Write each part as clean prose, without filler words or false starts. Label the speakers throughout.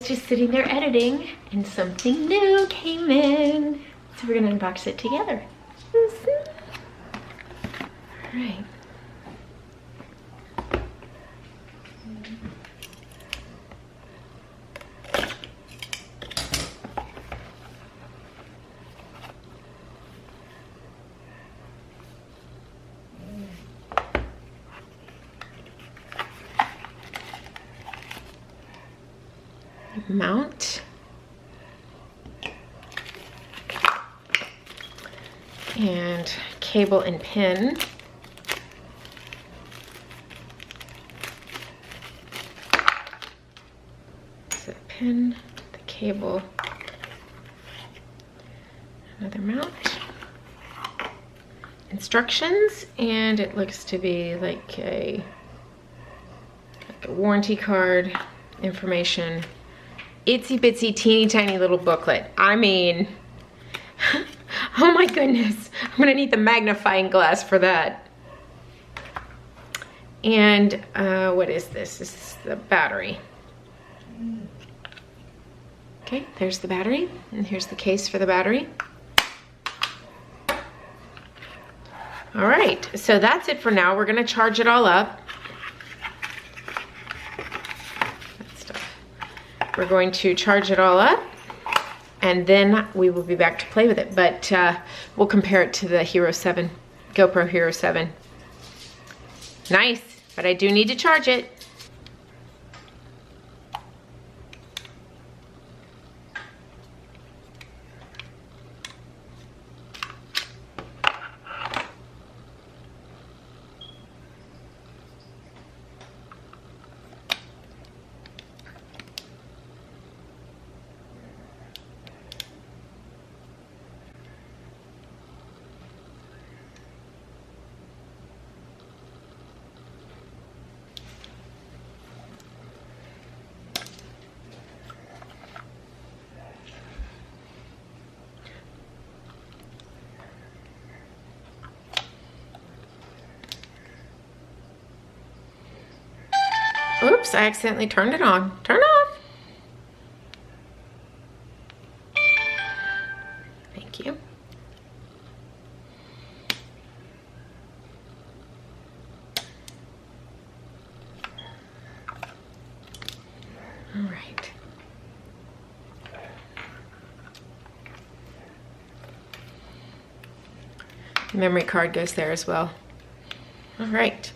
Speaker 1: Just sitting there editing and something new came in. So we're gonna unbox it together. All right. Mount and cable and pin. So the pin, the cable, another mount, instructions, and it looks to be like a warranty card, information. Itsy bitsy teeny tiny little booklet. I mean, oh my goodness, I'm gonna need the magnifying glass for that. And what is this? This is the battery. Okay, there's the battery, and here's the case for the battery. All right, so that's it for now. We're gonna charge it all up. We're going to charge it all up, and then we will be back to play with it. But we'll compare it to the Hero 7, GoPro Hero 7. Nice, but I do need to charge it. Oops, I accidentally turned it on. Turn off. Thank you. All right. The memory card goes there as well. All right.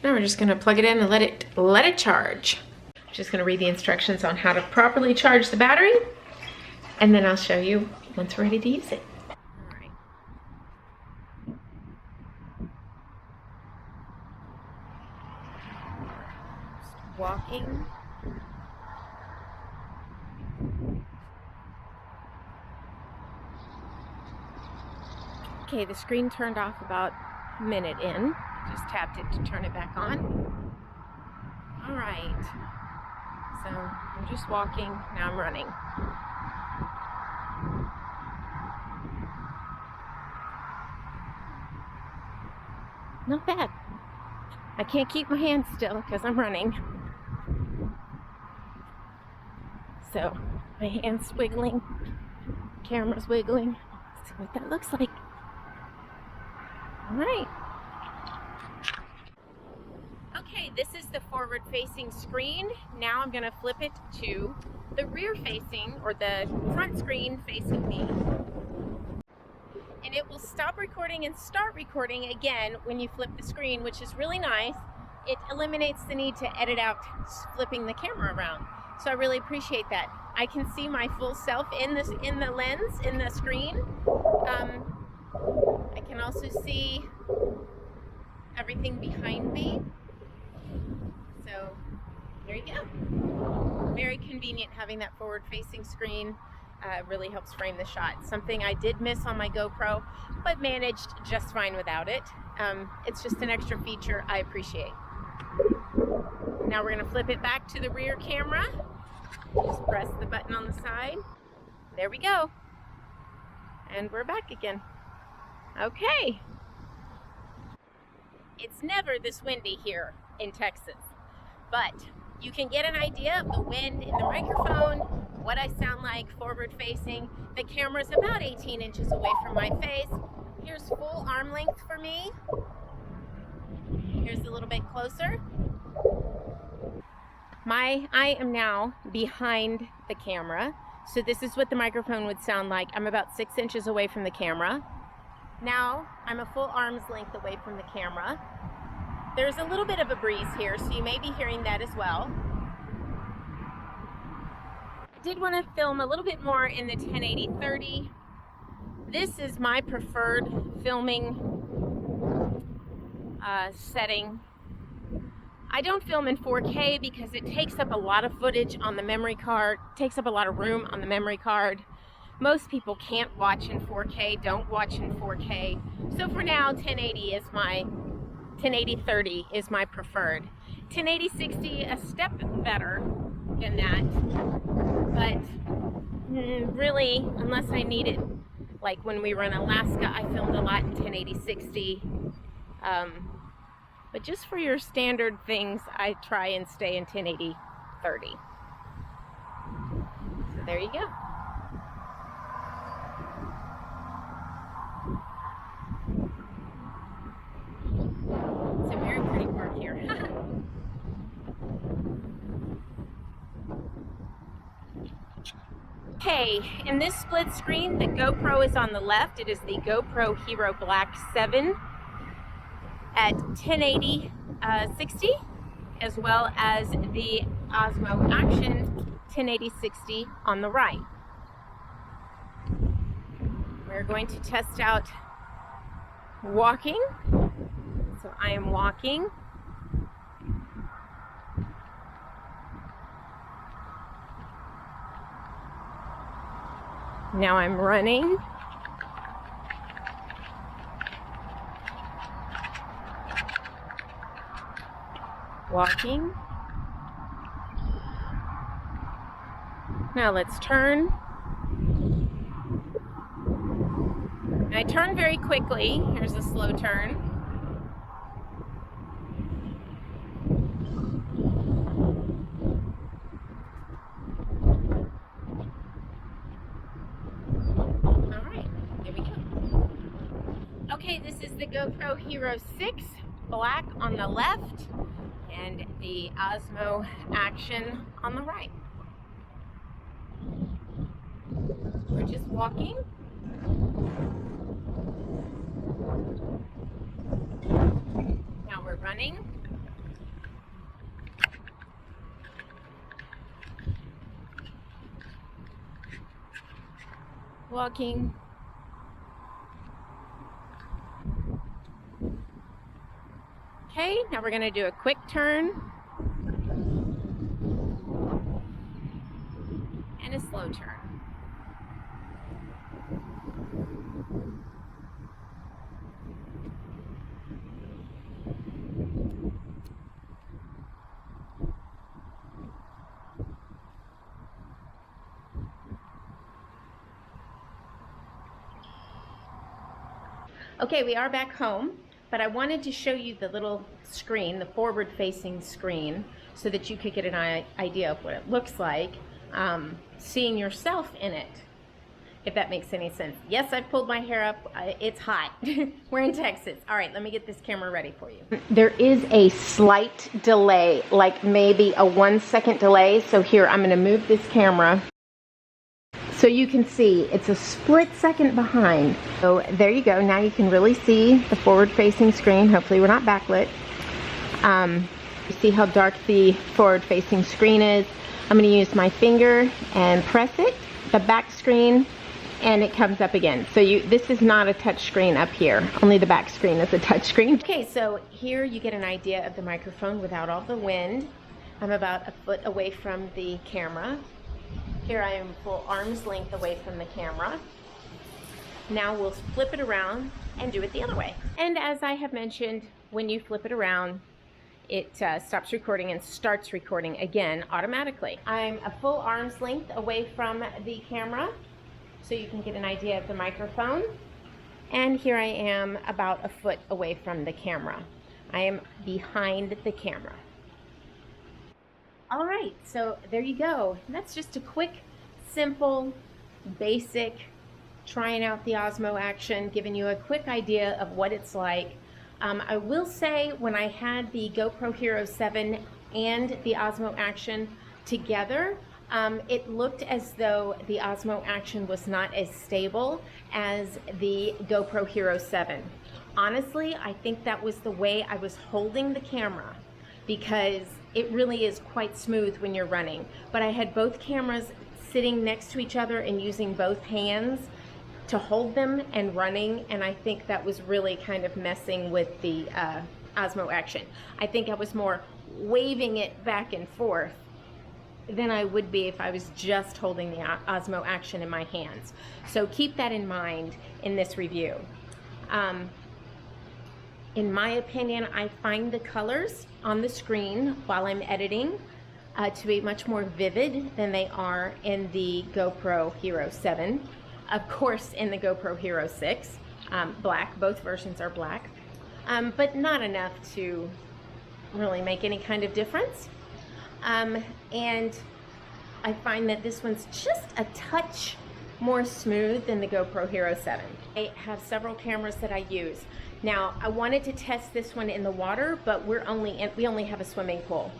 Speaker 1: Now we're just gonna plug it in and let it charge. Just gonna read the instructions on how to properly charge the battery, and then I'll show you once we're ready to use it. All right. Just walking. Okay, the screen turned off about a minute in. Just tapped it to turn it back on. All right, so I'm just walking, now I'm running. Not bad. I can't keep my hands still because I'm running. So my hand's wiggling, camera's wiggling. Let's see what that looks like. All right. Okay, this is the forward-facing screen. Now I'm gonna flip it to the rear-facing, or the front screen facing me. And it will stop recording and start recording again when you flip the screen, which is really nice. It eliminates the need to edit out flipping the camera around. So I really appreciate that. I can see my full self in the lens, in the screen. I can also see everything behind me. So there you go. Very convenient having that forward-facing screen. Really helps frame the shot. Something I did miss on my GoPro, but managed just fine without it. It's just an extra feature I appreciate. Now we're gonna flip it back to the rear camera. Just press the button on the side. There we go. And we're back again. Okay. It's never this windy here in Texas, but You can get an idea of the wind in the microphone, what I sound like forward facing. The camera's about 18 inches away from my face. Here's full arm length for me. Here's a little bit closer. I am now behind the camera. So this is what the microphone would sound like. I'm about 6 inches away from the camera. Now I'm a full arm's length away from the camera. There's a little bit of a breeze here, so you may be hearing that as well. I did want to film a little bit more in the 1080-30. This is my preferred filming setting. I don't film in 4K because it takes up a lot of footage on the memory card, takes up a lot of room on the memory card. Most people can't watch in 4K, don't watch in 4K. So for now, 1080-30 is my preferred. 1080-60, a step better than that. But really, unless I need it, like when we were in Alaska, I filmed a lot in 1080-60. But just for your standard things, I try and stay in 1080-30. So there you go. It's a very pretty park here. Okay, in this split screen, the GoPro is on the left. It is the GoPro Hero Black 7 at 1080-60, as well as the Osmo Action 1080-60 on the right. We're going to test out walking. So I am walking. Now I'm running. Walking. Now let's turn. And I turn very quickly. Here's a slow turn. Okay, this is the GoPro Hero 6 Black on the left and the Osmo Action on the right. We're just walking. Now we're running. Walking. Okay, now we're going to do a quick turn and a slow turn. Okay, we are back home. But I wanted to show you the little screen, the forward-facing screen, so that you could get an idea of what it looks like, seeing yourself in it, if that makes any sense. Yes, I've pulled my hair up. It's hot. We're in Texas. All right, let me get this camera ready for you. There is a slight delay, like maybe a 1 second delay. So here, I'm going to move this camera. So you can see it's a split second behind. So there you go. Now you can really see the forward-facing screen. Hopefully we're not backlit. You see how dark the forward-facing screen is. I'm going to use my finger and press it, the back screen, and it comes up again. So this is not a touch screen up here. Only the back screen is a touch screen. Okay, so here you get an idea of the microphone without all the wind. I'm about a foot away from the camera. Here I am full arm's length away from the camera. Now we'll flip it around and do it the other way. And as I have mentioned, when you flip it around, it stops recording and starts recording again automatically. I'm a full arm's length away from the camera, so you can get an idea of the microphone. And here I am about a foot away from the camera. I am behind the camera. All right, so there you go. And that's just a quick, simple, basic trying out the Osmo action, giving you a quick idea of what it's like. I will say when I had the GoPro Hero 7 and the Osmo action together, it looked as though the Osmo action was not as stable as the GoPro Hero 7. Honestly, I think that was the way I was holding the camera, because it really is quite smooth when you're running. But I had both cameras sitting next to each other and using both hands to hold them and running, and I think that was really kind of messing with the Osmo action. I think I was more waving it back and forth than I would be if I was just holding the Osmo action in my hands. So keep that in mind in this review. In my opinion, I find the colors on the screen while I'm editing to be much more vivid than they are in the GoPro Hero 7. Of course, in the GoPro Hero 6, black, both versions are black, but not enough to really make any kind of difference. And I find that this one's just a touch more smooth than the GoPro Hero 7. I have several cameras that I use. Now, I wanted to test this one in the water, but we only have a swimming pool.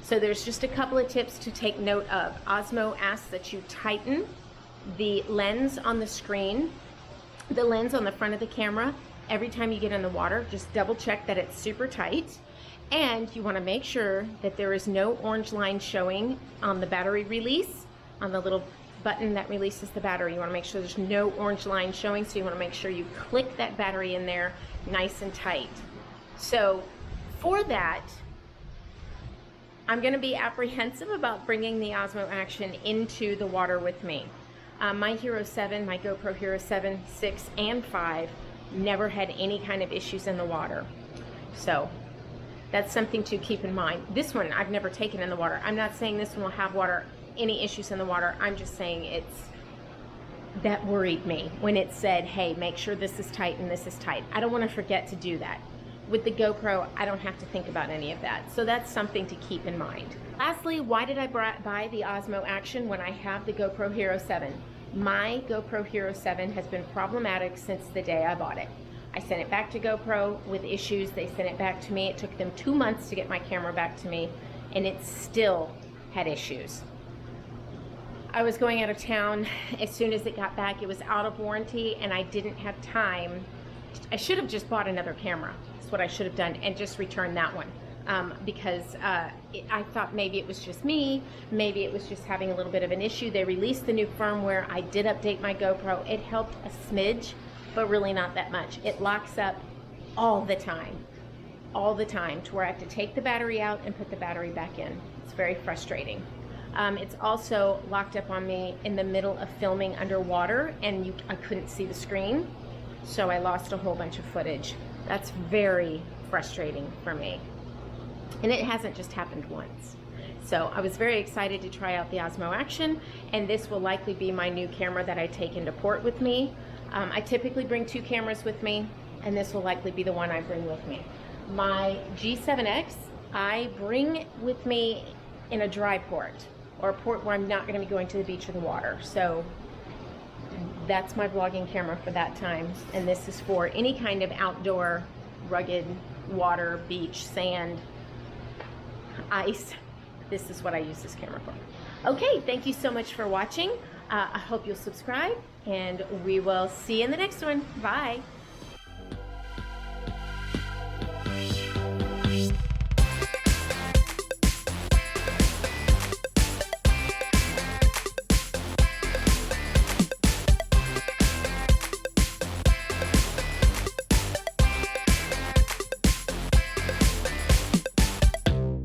Speaker 1: So there's just a couple of tips to take note of. Osmo asks that you tighten the lens on the screen, the lens on the front of the camera, every time you get in the water. Just double check that it's super tight. And you want to make sure that there is no orange line showing on the battery release, on the little button that releases the battery. You want to make sure there's no orange line showing, so you want to make sure you click that battery in there nice and tight. So for that, I'm going to be apprehensive about bringing the Osmo action into the water with me. My Hero 7, my GoPro Hero 7, 6, and 5 never had any kind of issues in the water. So that's something to keep in mind. This one I've never taken in the water. I'm not saying this one will have any issues in the water. I'm just saying that worried me when it said, hey, make sure this is tight and this is tight. I don't want to forget to do that. With the GoPro, I don't have to think about any of that. So that's something to keep in mind. Lastly, why did I buy the Osmo action when I have the GoPro Hero 7? My GoPro Hero 7 has been problematic since the day I bought it. I sent it back to GoPro with issues. They sent it back to me. It took them 2 months to get my camera back to me, and it still had issues. I was going out of town. As soon as it got back, it was out of warranty, and I didn't have time. I should have just bought another camera. That's what I should have done, and just returned that one. Because I thought maybe it was just me, maybe it was just having a little bit of an issue. They released the new firmware. I did update my GoPro. It helped a smidge, but really not that much. It locks up all the time to where I have to take the battery out and put the battery back in. It's very frustrating. It's also locked up on me in the middle of filming underwater, and I couldn't see the screen, so I lost a whole bunch of footage. That's very frustrating for me. And it hasn't just happened once. So I was very excited to try out the Osmo action, and this will likely be my new camera that I take into port with me. I typically bring 2 cameras with me, and this will likely be the one I bring with me. My G7X, I bring with me in a dry port, or a port where I'm not going to be going to the beach or the water. So that's my vlogging camera for that time, and this is for any kind of outdoor, rugged water, beach, sand, ice. This is what I use this camera for. Okay, thank you so much for watching. I hope you'll subscribe, and we will see you in the next one. Bye.